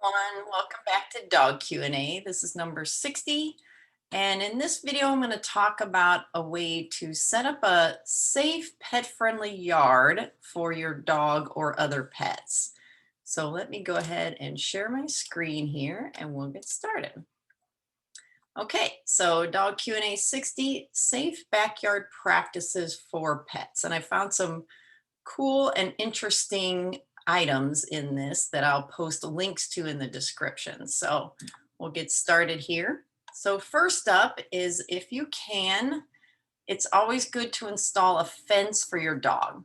Everyone, welcome back to Dog Q&A. This is number 60. And in this video, I'm going to talk about a way to set up a safe pet-friendly yard for your dog or other pets. So let me go ahead and share my screen here and we'll get started. Okay, so Dog Q&A 60, safe backyard practices for pets. And I found some cool and interesting items in this that I'll post links to in the description. So we'll get started here. So first up is, if you can, it's always good to install a fence for your dog.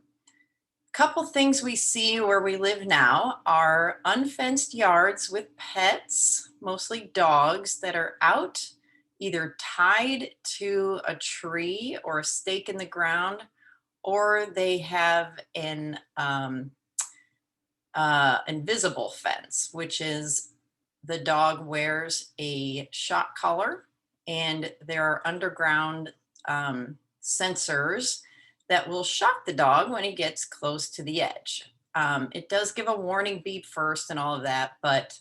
Couple things we see where we live now are unfenced yards with pets, mostly dogs, that are out either tied to a tree or a stake in the ground, or they have an invisible fence, which is the dog wears a shock collar and there are underground sensors that will shock the dog when he gets close to the edge. It does give a warning beep first and all of that, but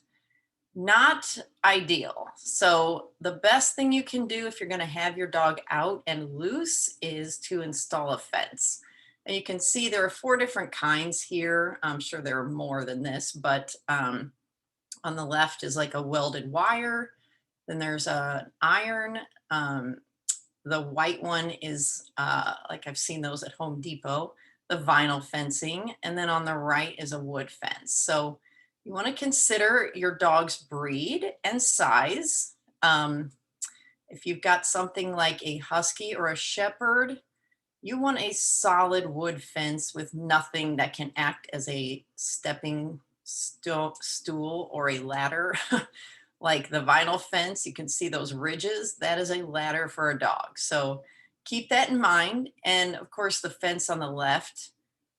not ideal. So the best thing you can do if you're going to have your dog out and loose is to install a fence. And you can see there are 4 different kinds here. I'm sure there are more than this, but on the left is like a welded wire. Then there's an iron. The white one is like I've seen those at Home Depot, the vinyl fencing. And then on the right is a wood fence. So you want to consider your dog's breed and size. If you've got something like a husky or a shepherd, you want a solid wood fence with nothing that can act as a stepping stool or a ladder. Like the vinyl fence, you can see those ridges. That is a ladder for a dog. So keep that in mind. And of course, the fence on the left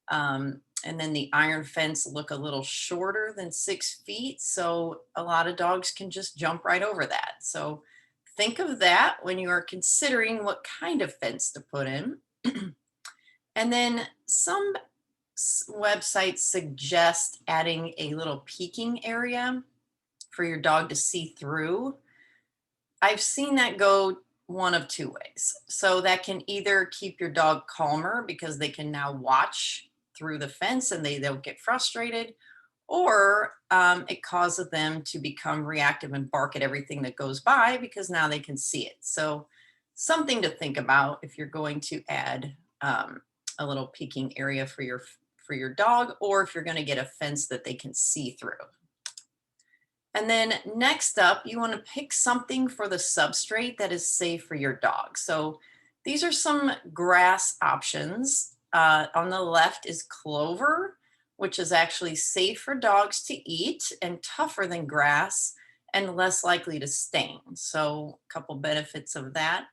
and then the iron fence look a little shorter than 6 feet. So a lot of dogs can just jump right over that. So think of that when you are considering what kind of fence to put in. And then some websites suggest adding a little peeking area for your dog to see through. I've seen that go one of 2 ways. So that can either keep your dog calmer because they can now watch through the fence and they don't get frustrated, or it causes them to become reactive and bark at everything that goes by because now they can see it. So something to think about if you're going to add a little peeking area for your dog, or if you're going to get a fence that they can see through. And then next up, you want to pick something for the substrate that is safe for your dog. So these are some grass options. On the left is clover, which is actually safe for dogs to eat and tougher than grass and less likely to stain. So a couple benefits of that.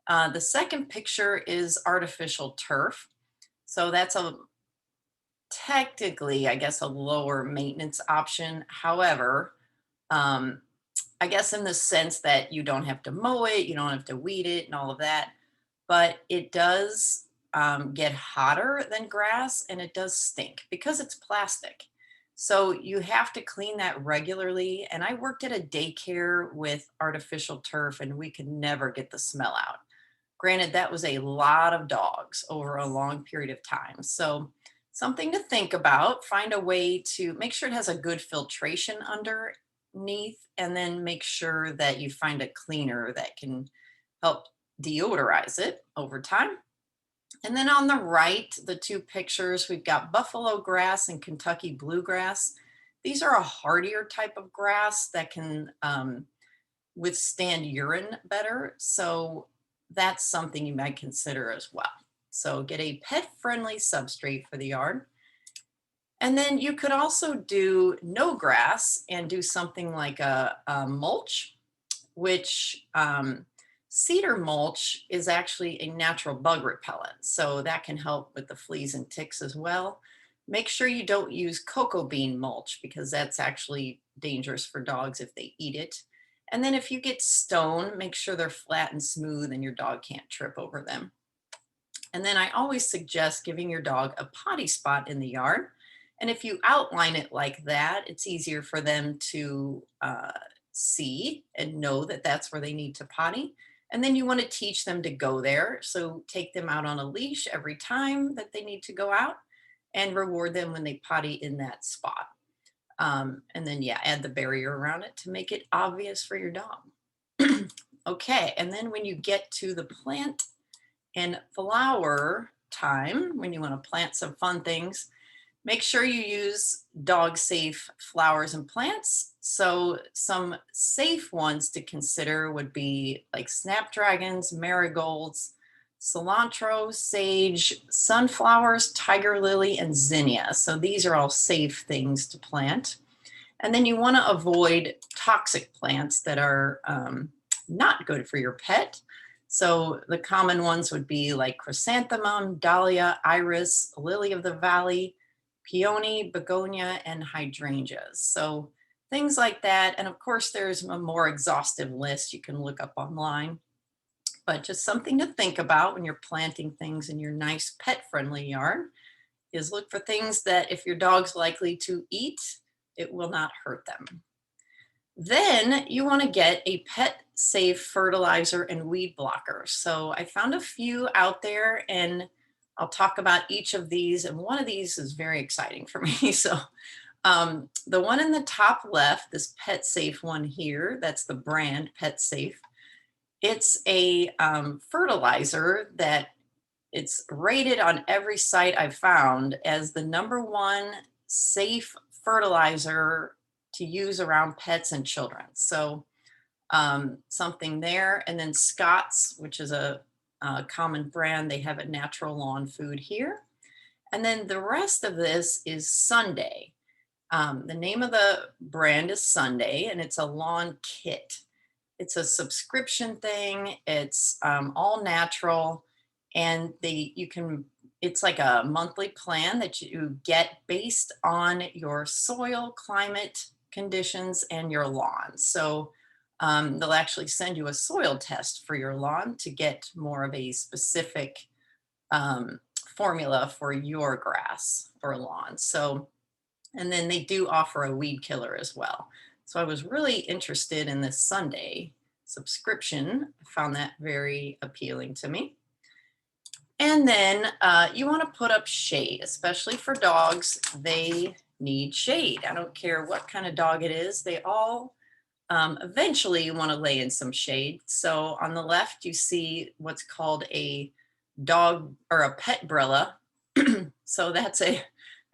The second picture is artificial turf. So that's technically, I guess, a lower maintenance option. However, I guess in the sense that you don't have to mow it, you don't have to weed it and all of that, but it does get hotter than grass and it does stink because it's plastic. So you have to clean that regularly. And I worked at a daycare with artificial turf and we could never get the smell out. Granted, that was a lot of dogs over a long period of time. So something to think about, find a way to make sure it has a good filtration underneath, and then make sure that you find a cleaner that can help deodorize it over time. And then on the right, the 2 pictures, we've got buffalo grass and Kentucky bluegrass. These are a hardier type of grass that can withstand urine better. So that's something you might consider as well. So get a pet-friendly substrate for the yard. And then you could also do no grass and do something like a mulch, which cedar mulch is actually a natural bug repellent. So that can help with the fleas and ticks as well. Make sure you don't use cocoa bean mulch because that's actually dangerous for dogs if they eat it. And then if you get stone, make sure they're flat and smooth and your dog can't trip over them. And then I always suggest giving your dog a potty spot in the yard. And if you outline it like that, it's easier for them to see and know that that's where they need to potty. And then you want to teach them to go there. So take them out on a leash every time that they need to go out and reward them when they potty in that spot. And then, yeah, add the barrier around it to make it obvious for your dog. Okay, and then when you get to the plant and flower time, when you want to plant some fun things, make sure you use dog safe flowers and plants. So some safe ones to consider would be like snapdragons, marigolds, cilantro, sage, sunflowers, tiger lily, and zinnia. So these are all safe things to plant. And then you want to avoid toxic plants that are not good for your pet. So the common ones would be like chrysanthemum, dahlia, iris, lily of the valley, peony, begonia, and hydrangeas. So things like that. And of course, there's a more exhaustive list you can look up online. But just something to think about when you're planting things in your nice pet-friendly yard is look for things that if your dog's likely to eat, it will not hurt them. Then you want to get a pet safe fertilizer and weed blocker. So I found a few out there and I'll talk about each of these. And one of these is very exciting for me. So the one in the top left, this pet safe one here, that's the brand Pet Safe. It's a fertilizer that it's rated on every site I've found as the #1 safe fertilizer to use around pets and children. So something there. And then Scott's, which is a common brand, they have a natural lawn food here. And then the rest of this is Sunday. The name of the brand is Sunday, and it's a lawn kit. It's a subscription thing. It's all natural, and it's like a monthly plan that you get based on your soil, climate conditions, and your lawn. So they'll actually send you a soil test for your lawn to get more of a specific formula for your grass or lawn. So, and then they do offer a weed killer as well. So I was really interested in this Sunday subscription. I found that very appealing to me. And then you want to put up shade, especially for dogs. They need shade. I don't care what kind of dog it is. They all eventually you want to lay in some shade. So on the left, you see what's called a dog or a pet umbrella. So that's an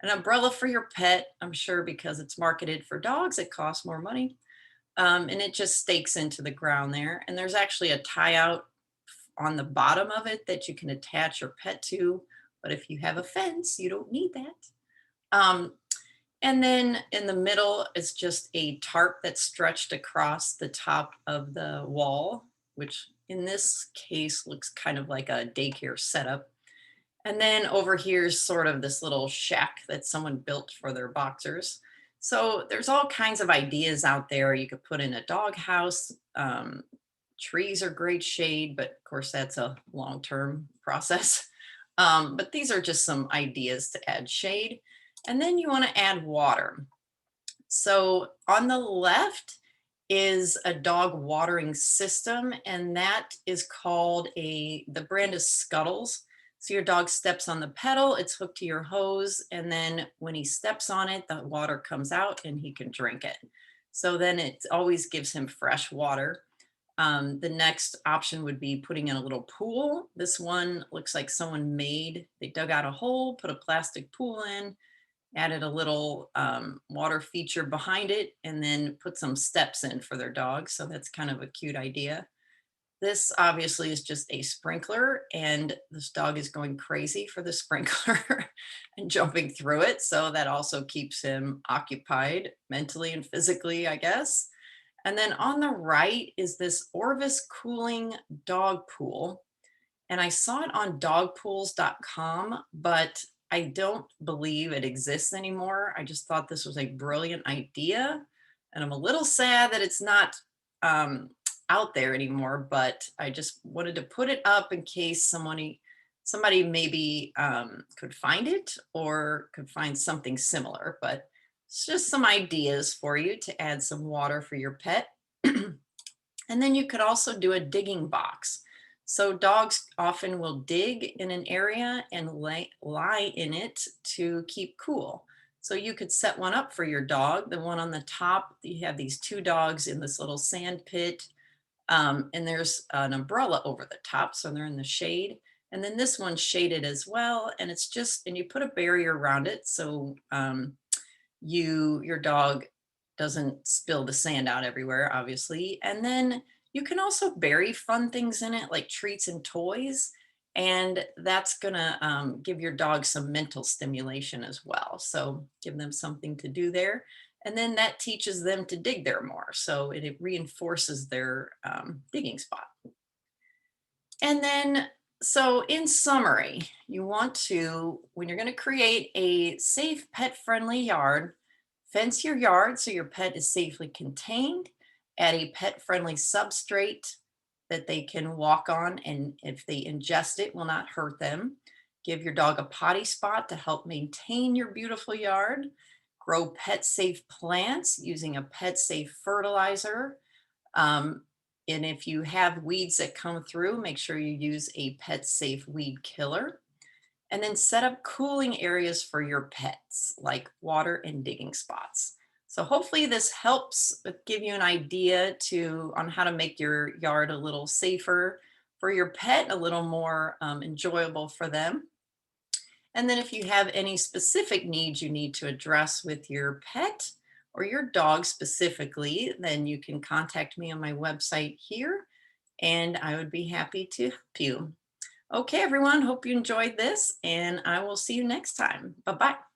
umbrella for your pet. I'm sure because it's marketed for dogs, it costs more money. And it just stakes into the ground there. And there's actually a tie out on the bottom of it that you can attach your pet to. But if you have a fence, you don't need that. And then in the middle is just a tarp that's stretched across the top of the wall, which in this case looks kind of like a daycare setup. And then over here is sort of this little shack that someone built for their boxers. So there's all kinds of ideas out there. You could put in a dog house. Trees are great shade, but of course that's a long-term process. But these are just some ideas to add shade. And then you want to add water. So on the left is a dog watering system, and that is called the brand is Scuttles. So your dog steps on the pedal, it's hooked to your hose, and then when he steps on it, the water comes out and he can drink it. So then it always gives him fresh water. The next option would be putting in a little pool. This one looks like they dug out a hole, put a plastic pool in, added a little water feature behind it, and then put some steps in for their dog. So that's kind of a cute idea. This obviously is just a sprinkler, and this dog is going crazy for the sprinkler and jumping through it. So that also keeps him occupied mentally and physically, I guess. And then on the right is this Orvis cooling dog pool. And I saw it on dogpools.com, but I don't believe it exists anymore. I just thought this was a brilliant idea. And I'm a little sad that it's not out there anymore, but I just wanted to put it up in case somebody maybe could find it or could find something similar, but it's just some ideas for you to add some water for your pet. And then you could also do a digging box. So dogs often will dig in an area and lie in it to keep cool. So you could set one up for your dog. The one on the top, you have these two dogs in this little sand pit, and there's an umbrella over the top, so they're in the shade. And then this one's shaded as well, and it's just, and you put a barrier around it so your dog doesn't spill the sand out everywhere, obviously. And then you can also bury fun things in it, like treats and toys. And that's gonna give your dog some mental stimulation as well. So give them something to do there. And then that teaches them to dig there more. So it reinforces their digging spot. And then, so in summary, you want to, when you're going to create a safe pet friendly yard, fence your yard so your pet is safely contained, add a pet friendly substrate that they can walk on, and if they ingest it, will not hurt them. Give your dog a potty spot to help maintain your beautiful yard. Grow pet safe plants using a pet safe fertilizer. Um, and if you have weeds that come through, make sure you use a pet safe weed killer. And then set up cooling areas for your pets, like water and digging spots. So hopefully this helps give you an idea on how to make your yard a little safer for your pet, a little more enjoyable for them. And then if you have any specific needs you need to address with your pet or your dog specifically, then you can contact me on my website here, and I would be happy to help you. Okay, everyone, hope you enjoyed this, and I will see you next time. Bye-bye.